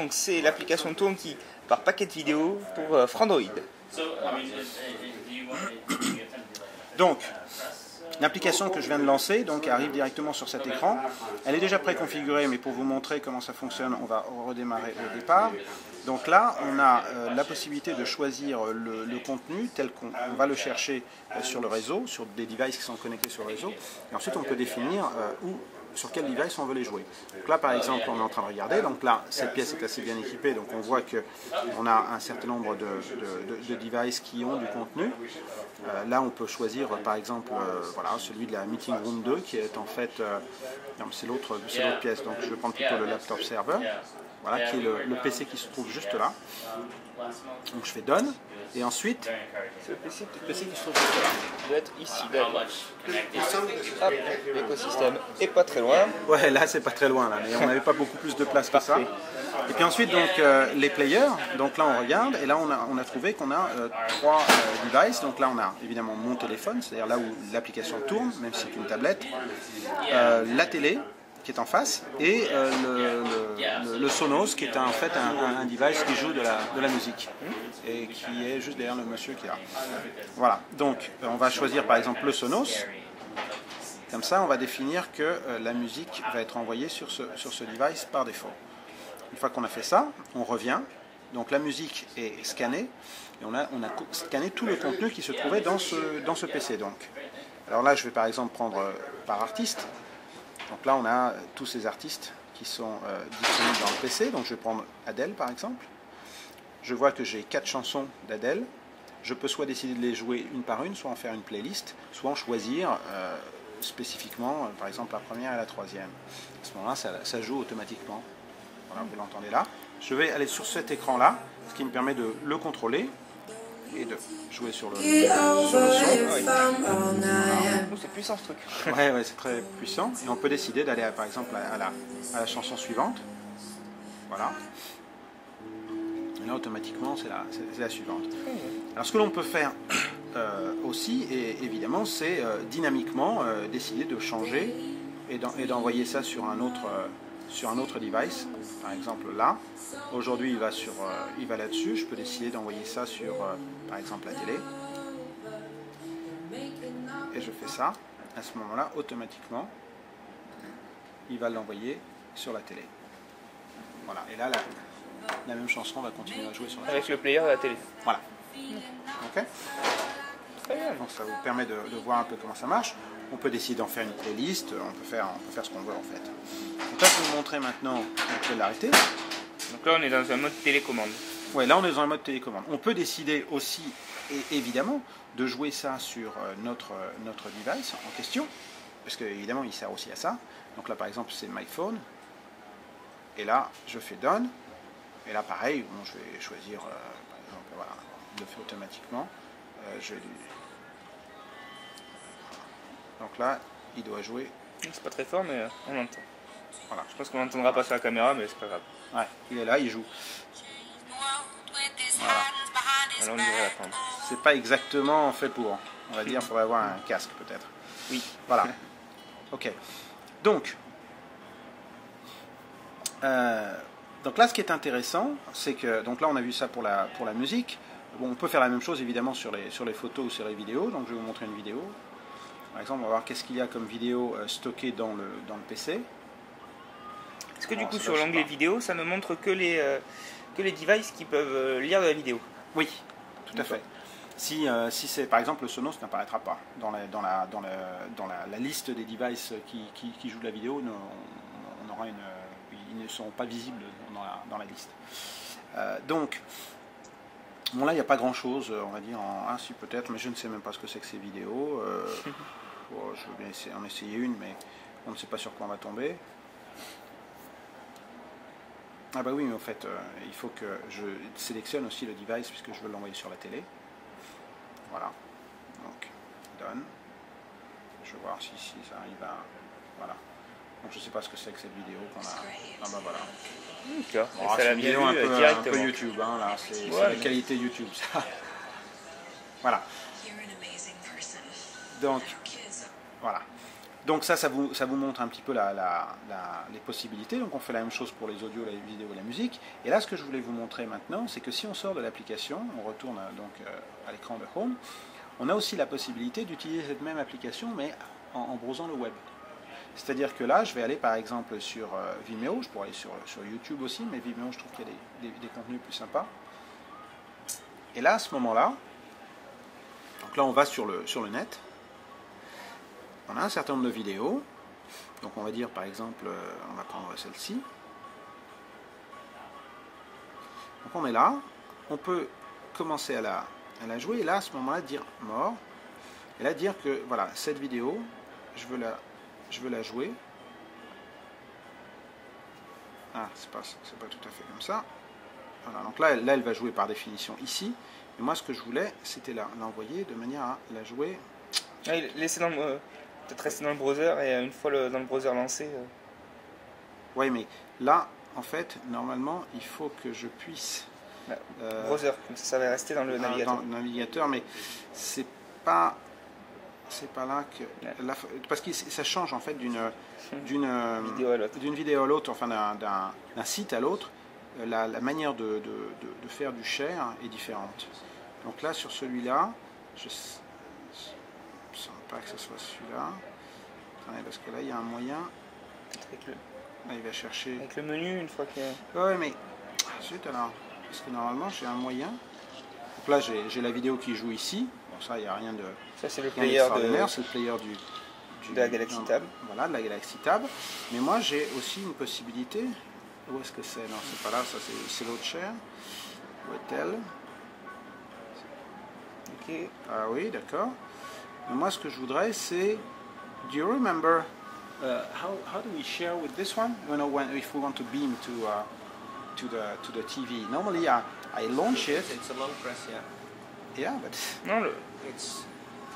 donc c'est l'application Toonki par Packet Video pour Frandroid. Donc, l'application que je viens de lancer donc, arrive directement sur cet écran. Elle est déjà préconfigurée, mais pour vous montrer comment ça fonctionne, on va redémarrer au départ. Donc là, on a la possibilité de choisir le contenu tel qu'on va le chercher sur le réseau, sur des devices qui sont connectés sur le réseau. Et ensuite, on peut définir sur quel device on veut les jouer. Donc là, par exemple, on est en train de regarder. Donc là, cette pièce est assez bien équipée. Donc on voit qu'on a un certain nombre de devices qui ont du contenu. Là, on peut choisir, par exemple, voilà, celui de la Meeting Room 2, qui est en fait, c'est l'autre pièce. Donc je vais prendre plutôt le laptop server. Voilà, qui est le PC qui se trouve juste là. Donc je fais Done. Et ensuite, C'est le PC qui se trouve juste là. Il doit être ici, d'accord. Hop, l'écosystème est pas très loin. Ouais, là c'est pas très loin, là, mais on n'avait pas beaucoup plus de place que ça. Et puis ensuite, donc, les players, donc là on regarde, et là on a trouvé qu'on a 3 devices. Donc là on a évidemment mon téléphone, c'est-à-dire là où l'application tourne, même si c'est une tablette, la télé, qui est en face, et le Sonos, qui est en fait un device qui joue de la musique, et qui est juste derrière le monsieur qui est là. Voilà, donc on va choisir par exemple le Sonos. Comme ça, on va définir que la musique va être envoyée sur ce device par défaut. Une fois qu'on a fait ça, on revient. Donc la musique est scannée, et on a scanné tout le contenu qui se trouvait dans ce PC. Donc. Alors là, je vais par exemple prendre par artiste. Donc là, on a tous ces artistes qui sont disponibles dans le PC. Donc je vais prendre Adele par exemple. Je vois que j'ai 4 chansons d'Adele. Je peux soit décider de les jouer une par une, soit en faire une playlist, soit en choisir spécifiquement, par exemple la première et la troisième. À ce moment-là, ça joue automatiquement. Voilà, vous l'entendez là. Je vais aller sur cet écran-là, ce qui me permet de le contrôler et de jouer sur le son. C'est puissant ce truc. Ouais, c'est très puissant. Et on peut décider d'aller par exemple à la chanson suivante. Voilà. Et là, automatiquement, c'est la suivante. Alors, ce que l'on peut faire aussi, et évidemment, c'est dynamiquement décider de changer et d'envoyer ça sur un autre device. Par exemple, là. Aujourd'hui, il va là-dessus. Je peux décider d'envoyer ça sur, par exemple, la télé. Et je fais ça. À ce moment-là, automatiquement, il va l'envoyer sur la télé. Voilà. Et là, la même chanson va continuer à jouer sur la télé. Avec le player et la télé. Voilà. Ok. Très bien. Donc ça vous permet de voir un peu comment ça marche. On peut décider d'en faire une playlist. On peut faire ce qu'on veut en fait. Donc là, je vais vous montrer maintenant. On peut l'arrêter. Donc là, on est dans un mode télécommande. Ouais, là, on est dans un mode télécommande. On peut décider aussi, évidemment, de jouer ça sur notre device en question, parce qu'évidemment, il sert aussi à ça. Donc là, par exemple, c'est My Phone. Et là, je fais Done. Et là, pareil, bon, je vais choisir, par exemple, voilà, il le fait automatiquement. Donc là, il doit jouer. C'est pas très fort, mais on l'entend. Voilà. Je pense qu'on l'entendra pas sur la caméra, mais c'est pas grave. Ouais, il est là, il joue. Voilà. Alors on devrait l'apprendre. C'est pas exactement fait pour. On va dire, il faudrait avoir un casque peut-être. Oui. Voilà. Ok. Donc là, ce qui est intéressant, c'est que donc là, on a vu ça pour la musique. Bon, on peut faire la même chose évidemment sur les photos ou sur les vidéos. Donc, je vais vous montrer une vidéo. Par exemple, on va voir qu'est-ce qu'il y a comme vidéo stockée dans le PC. Est-ce que du coup, sur l'onglet vidéo, ça ne montre que les devices qui peuvent lire de la vidéo? Oui, tout à fait. Si c'est par exemple le Sonos n'apparaîtra pas dans la liste des devices qui jouent de la vidéo, on aura ils ne sont pas visibles dans la liste. Donc, bon là il n'y a pas grand chose, on va dire en si peut-être, mais je ne sais même pas ce que c'est que ces vidéos. Bon, je veux bien en essayer une, mais on ne sait pas sur quoi on va tomber. Ah bah oui, mais en fait, il faut que je sélectionne aussi le device puisque je veux l'envoyer sur la télé. Voilà. Donc, Done. Je vais voir si ça arrive à... Voilà. Donc je ne sais pas ce que c'est que cette vidéo qu'on a... Ah bah voilà. D'accord. Bon, c'est une vidéo un peu YouTube, hein, là. C'est la qualité YouTube, ça. Voilà. Donc, voilà. Donc ça vous montre un petit peu les possibilités. Donc on fait la même chose pour les audios, la vidéo et la musique. Et là, ce que je voulais vous montrer maintenant, c'est que si on sort de l'application, on retourne donc à l'écran de Home, on a aussi la possibilité d'utiliser cette même application, mais en browsant le web. C'est-à-dire que là, je vais aller par exemple sur Vimeo, je pourrais aller sur YouTube aussi, mais Vimeo, je trouve qu'il y a des contenus plus sympas. Et là, à ce moment-là, donc là, on va sur le net. On a un certain nombre de vidéos. Donc on va dire par exemple, on va prendre celle-ci. Donc on est là. On peut commencer à la jouer. Et là, à ce moment-là, dire mort. Et là, dire que voilà, cette vidéo, je veux la jouer. Ah, c'est pas tout à fait comme ça. Voilà, donc là, elle va jouer par définition ici. Et moi, ce que je voulais, c'était l'envoyer de manière à la jouer. Ah, laissez peut-être rester dans le browser et une fois dans le browser lancé. Oui, mais là, en fait, normalement, il faut que je puisse. Browser, comme ça va rester dans le navigateur. Dans le navigateur, mais c'est pas là que. Parce que ça change en fait d'une vidéo à l'autre, enfin d'un site à l'autre. La manière de faire du share est différente. Donc là, sur celui-là, je ne sens pas que ce soit celui-là. Attendez, parce que là, il y a un moyen. Là, il va chercher. Avec le menu, une fois que. Oui, mais. Zut alors. Parce que normalement, j'ai un moyen. Donc là, j'ai la vidéo qui joue ici. Bon, ça, il n'y a rien de. Ça, c'est le player c'est le player de la Galaxy Tab. Voilà, de la Galaxy Tab. Mais moi, j'ai aussi une possibilité. Où est-ce que c'est? Non, c'est pas là, ça c'est l'autre share. Où est-elle? Ok. Ah oui, d'accord. Mais moi, ce que je voudrais, c'est. Do you remember how do we share with this one? You know, if we want to beam to the TV. Normally, I launch it. It's a long press, yeah. Yeah, but. Non,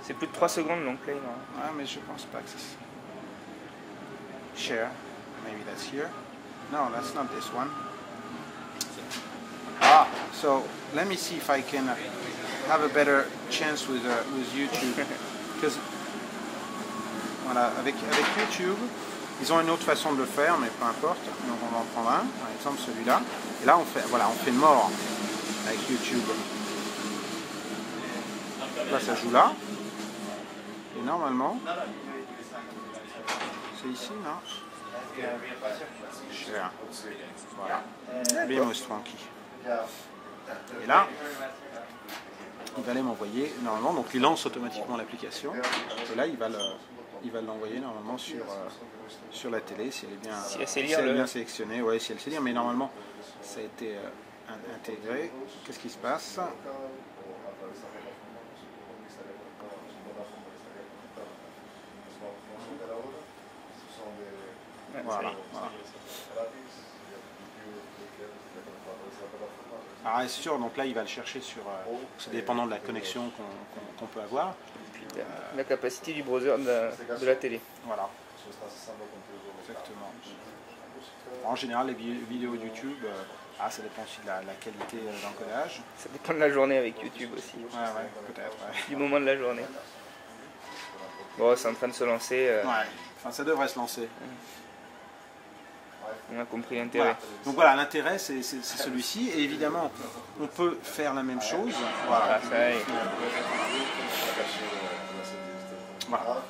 c'est plus de 3 secondes long play. Non. Ah, mais je pense pas que c'est. Share. Maybe that's here. No, that's not this one. Ah, so let me see if I can have a better chance with YouTube. Because voilà, avec YouTube, ils ont une autre façon de le faire, mais peu importe. Donc on va en prendre un, par exemple celui-là. Et là, on fait mort avec YouTube. Là, ça joue là. Et normalement, c'est ici, non? Share. Voilà. Beamos Tranqui. Et là, il va aller m'envoyer normalement, donc il lance automatiquement l'application. Et là, il va l'envoyer normalement sur la télé si elle est bien sélectionnée. Ouais, si elle sait lire, mais normalement, ça a été intégré. Qu'est-ce qui se passe? Voilà. Alors c'est sûr, donc là il va le chercher sur. C'est dépendant de la connexion qu'on peut avoir. La capacité du browser de la télé. Voilà. Exactement. En général, les vidéos YouTube, ça dépend aussi de la qualité d'encodage. Ça dépend de la journée avec YouTube aussi. Ouais, peut-être. Ouais. Du moment de la journée. Bon, c'est en train de se lancer. Ouais, enfin ça devrait se lancer. On a compris l'intérêt. Voilà. Donc voilà, l'intérêt c'est celui-ci. Et évidemment, on peut faire la même chose. Voilà. Ça y est. Voilà.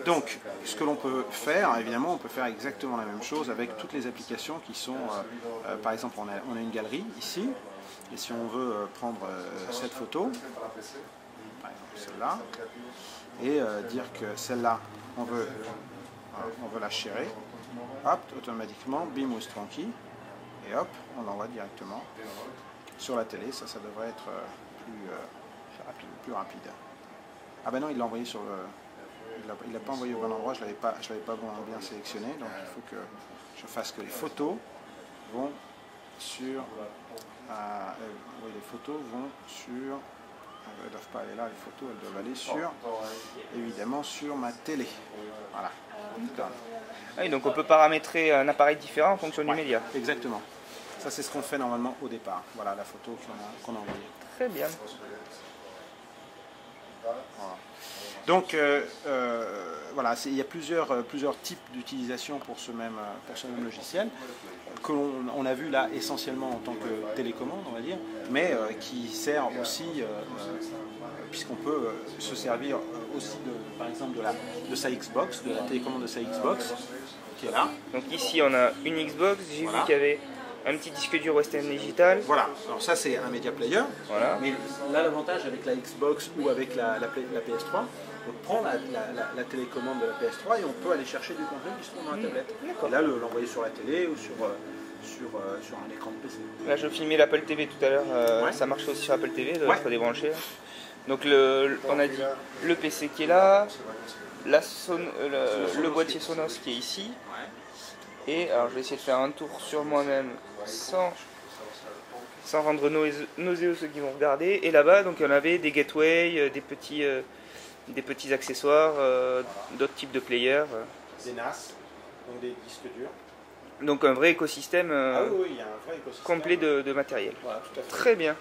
Donc, ce que l'on peut faire, évidemment, on peut faire exactement la même chose avec toutes les applications qui sont, par exemple, on a une galerie ici, et si on veut prendre cette photo, par exemple celle-là, et dire que celle-là, on veut la sharer, hop, automatiquement, Beamos Tranqui, et hop, on l'envoie directement sur la télé. Ça devrait être plus rapide. Ah ben non, il l'a envoyé sur le... Il l'a pas envoyé au bon endroit, je l'avais pas bien sélectionné, donc il faut que je fasse que les photos vont sur... oui, les photos vont sur... Elles ne doivent pas aller là, les photos, elles doivent aller sur... Évidemment sur ma télé. Voilà. Ah oui, donc on peut paramétrer un appareil différent en fonction du média. Exactement. Ça c'est ce qu'on fait normalement au départ. Voilà la photo qu'on a envoyée. Très bien. Voilà. Donc voilà, il y a plusieurs types d'utilisation pour ce même logiciel, que l'on a vu là essentiellement en tant que télécommande, on va dire, mais qui sert aussi, puisqu'on peut se servir aussi par exemple de sa Xbox, de la télécommande de sa Xbox, qui est là. Donc ici on a une Xbox, j'ai vu qu'il y avait un petit disque dur Western Digital. Voilà, alors ça c'est un Media Player, voilà. Mais là l'avantage avec la Xbox ou avec la PS3, on prend la télécommande de la PS3 et on peut aller chercher du contenu qui se trouve dans la tablette. Et là l'envoyer sur la télé ou sur un écran de PC. Là je filmais l'Apple TV tout à l'heure, ça marchait aussi sur Apple TV, il faut débrancher. Donc on a dit le PC qui est là, le boîtier Sonos qui est ici. Et alors je vais essayer de faire un tour sur moi-même sans rendre nauséeux ceux qui vont regarder. Et là-bas, donc on avait des gateways, des petits accessoires, d'autres types de players. Des NAS, donc des disques durs. Donc un vrai écosystème, il y a un vrai écosystème complet de matériel. Voilà, tout à fait. Très bien.